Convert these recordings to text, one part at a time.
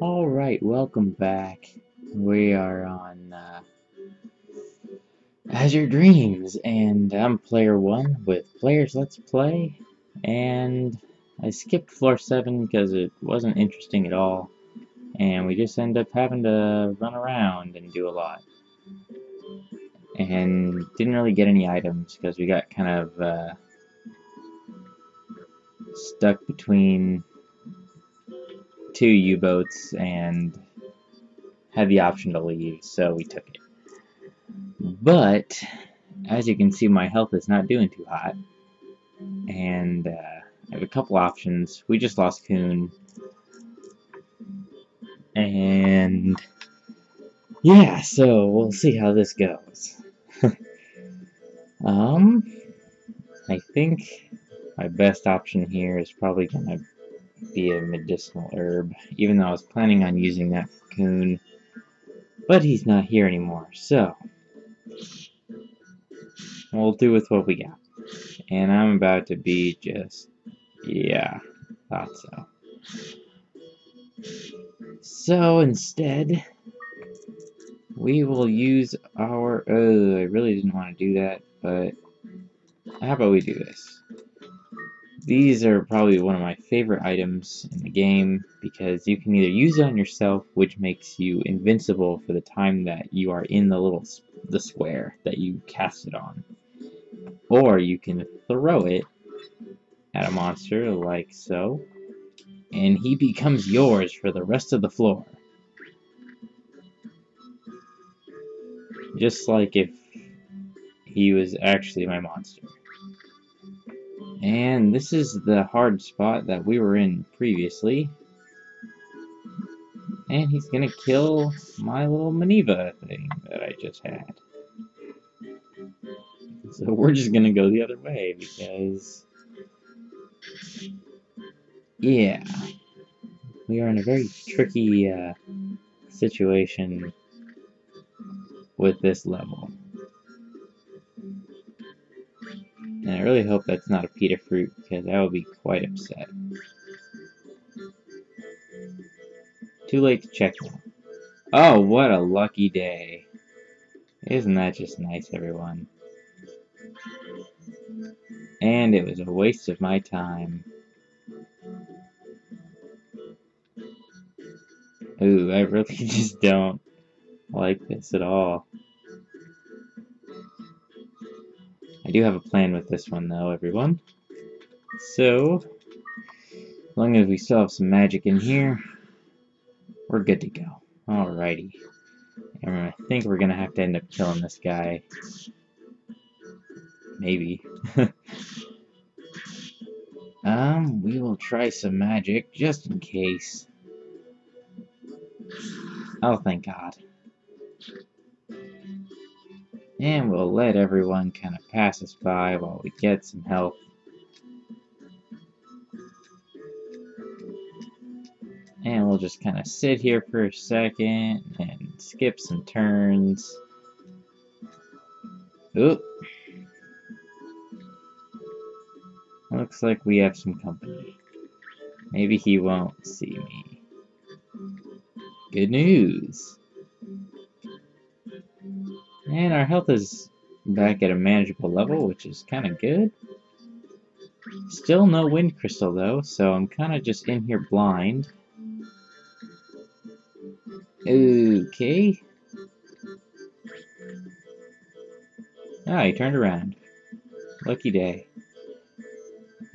Alright, welcome back. We are on Azure Dreams, and I'm player 1 with Players Let's Play, and I skipped floor 7 because it wasn't interesting at all, and we just end up having to run around and do a lot. And didn't really get any items because we got kind of stuck between two U-boats and had the option to leave, so we took it. But as you can see, my health is not doing too hot, and I have a couple options. We just lost Coon, and yeah, so we'll see how this goes. I think my best option here is probably gonna be a medicinal herb, even though I was planning on using that for Coon, but he's not here anymore, so we'll do with what we got. And I'm about to be just, yeah, thought so. So instead, we will use our, I really didn't want to do that, but how about we do this? These are probably one of my favorite items in the game because you can either use it on yourself, which makes you invincible for the time that you are in the square that you cast it on, or you can throw it at a monster like so, and he becomes yours for the rest of the floor. Just like if he was actually my monster. And this is the hard spot that we were in previously. And he's gonna kill my little Maniva thing that I just had. So we're just gonna go the other way because, yeah, we are in a very tricky situation with this level. And I really hope that's not a pita fruit because I will be quite upset. Too late to check now. Oh, what a lucky day. Isn't that just nice, everyone? And it was a waste of my time. Ooh, I really just don't like this at all. I do have a plan with this one, though, everyone. So, as long as we still have some magic in here, we're good to go. Alrighty. And I think we're gonna have to end up killing this guy. Maybe. We will try some magic, just in case. Oh, thank God. And we'll let everyone kind of pass us by while we get some health. And we'll just kind of sit here for a second and skip some turns. Oop. Looks like we have some company. Maybe he won't see me. Good news! And our health is back at a manageable level, which is kind of good. Still no wind crystal though, so I'm kind of just in here blind. Okay. Ah, he turned around. Lucky day.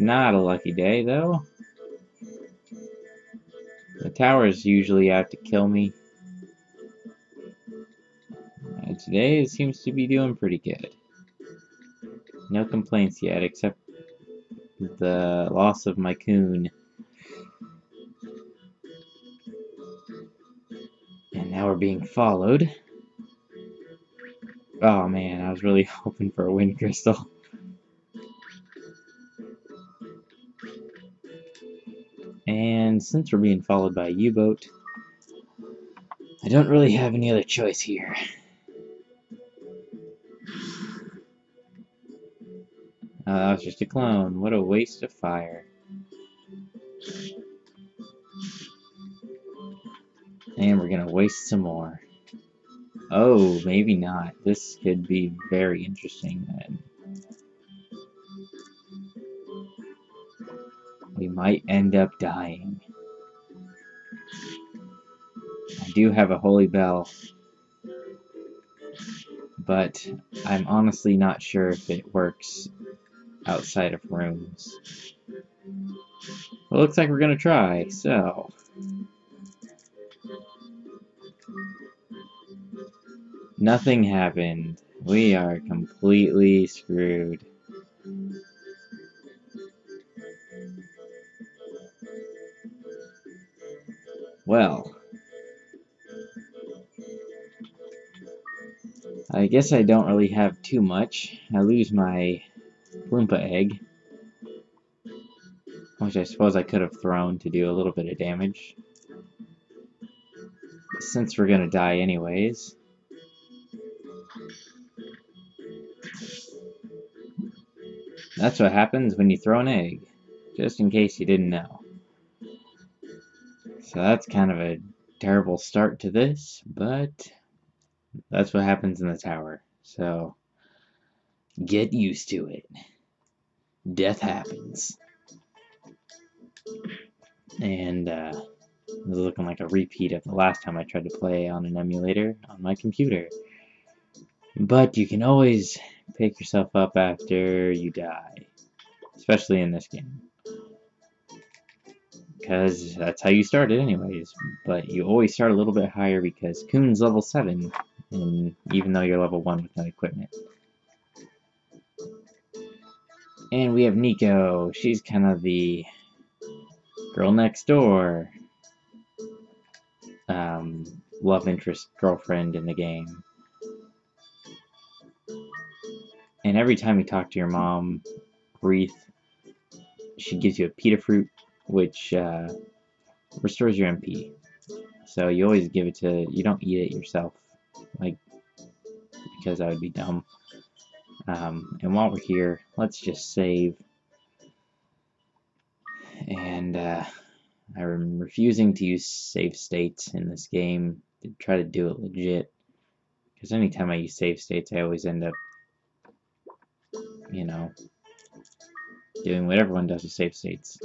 Not a lucky day, though. The tower's usually out to kill me. Today it seems to be doing pretty good. No complaints yet, except the loss of my Coon. And now we're being followed. Oh man, I was really hoping for a wind crystal. And since we're being followed by a U-boat, I don't really have any other choice here. That was just a clone. What a waste of fire. And we're gonna waste some more. Oh, maybe not. This could be very interesting then. We might end up dying. I do have a holy bell, but I'm honestly not sure if it works outside of rooms. Well, looks like we're gonna try, so... Nothing happened. We are completely screwed. Well, I guess I don't really have too much. I lose my Loompa egg, which I suppose I could have thrown to do a little bit of damage. Since we're gonna die anyways. That's what happens when you throw an egg, just in case you didn't know. So that's kind of a terrible start to this, but that's what happens in the tower. So get used to it. Death happens. And this is looking like a repeat of the last time I tried to play on an emulator on my computer. But you can always pick yourself up after you die, especially in this game. Because that's how you started anyways, but you always start a little bit higher because Coon's level 7, and even though you're level 1 with no equipment. And we have Nico. She's kind of the girl next door, love interest girlfriend in the game. And every time you talk to your mom, Wreath, she gives you a pita fruit, which restores your MP. So you always give it to, you don't eat it yourself, like, because that would be dumb. And while we're here, let's just save. And I'm refusing to use save states in this game to try to do it legit. Because anytime I use save states, I always end up, you know, doing what everyone does with save states.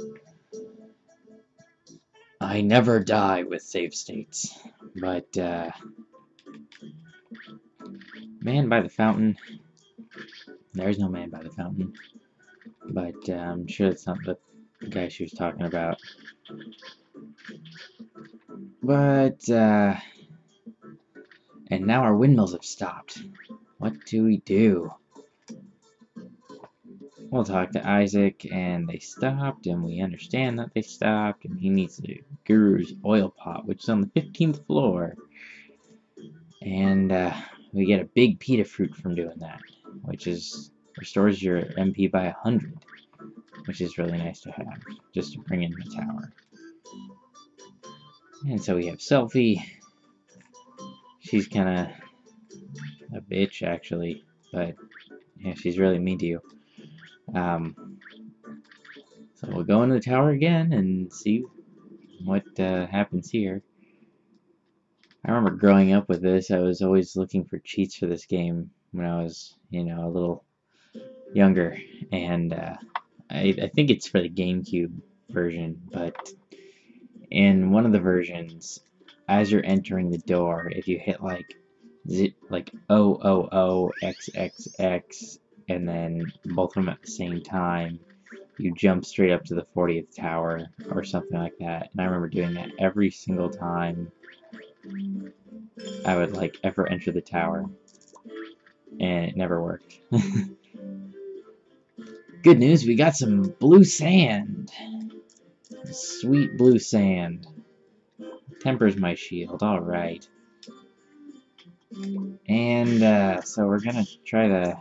I never die with save states. But, man by the fountain. There's no man by the fountain. But I'm sure it's not the guy she was talking about. But, and now our windmills have stopped. What do we do? We'll talk to Isaac, and they stopped, and we understand that they stopped, and he needs the Guru's oil pot, which is on the 15th floor. And we get a big pita fruit from doing that, which is restores your MP by 100, which is really nice to have, just to bring in the tower. And so we have Selfie. She's kind of a bitch, actually, but yeah, she's really mean to you. So we'll go into the tower again and see what happens here. I remember growing up with this, I was always looking for cheats for this game when I was, you know, a little younger. And I think it's for the GameCube version, but in one of the versions, as you're entering the door, if you hit like OOOXXX and then both of them at the same time, you jump straight up to the 40th tower or something like that. And I remember doing that every single time I would like ever enter the tower, and it never worked. Good news, we got some blue sand. Sweet blue sand. Tempers my shield, alright. And so we're gonna try to...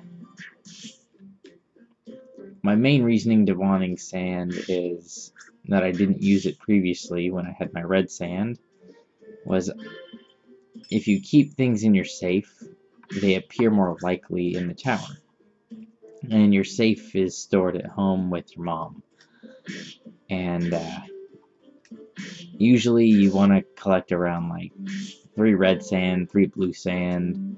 My main reasoning to wanting sand is that I didn't use it previously when I had my red sand, was if you keep things in your safe, they appear more likely in the tower. And your safe is stored at home with your mom. And Usually you want to collect around like 3 red sand, 3 blue sand,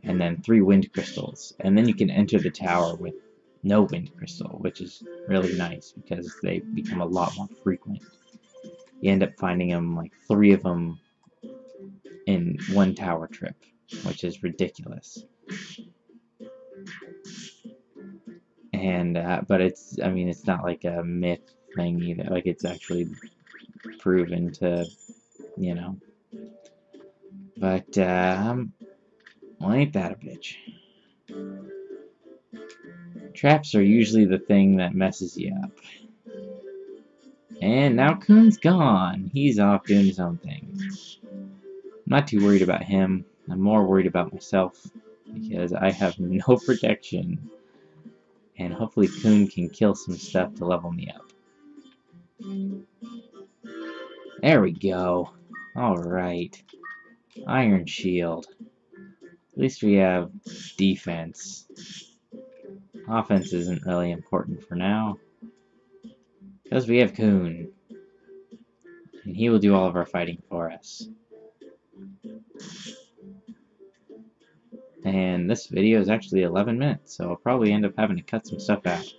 and then 3 wind crystals. And then you can enter the tower with no wind crystal, which is really nice because they become a lot more frequent. You end up finding them, like 3 of them in one tower trip, which is ridiculous. And but it's, I mean, it's not like a myth thing either. Like, it's actually proven to, you know. But well, ain't that a bitch? Traps are usually the thing that messes you up. And now Coon's gone. He's off doing his own thing. I'm not too worried about him. I'm more worried about myself because I have no protection. And hopefully Coon can kill some stuff to level me up. There we go. Alright. Iron Shield. At least we have defense. Offense isn't really important for now. Because we have Coon. And he will do all of our fighting for us. And this video is actually 11 minutes, so I'll probably end up having to cut some stuff out.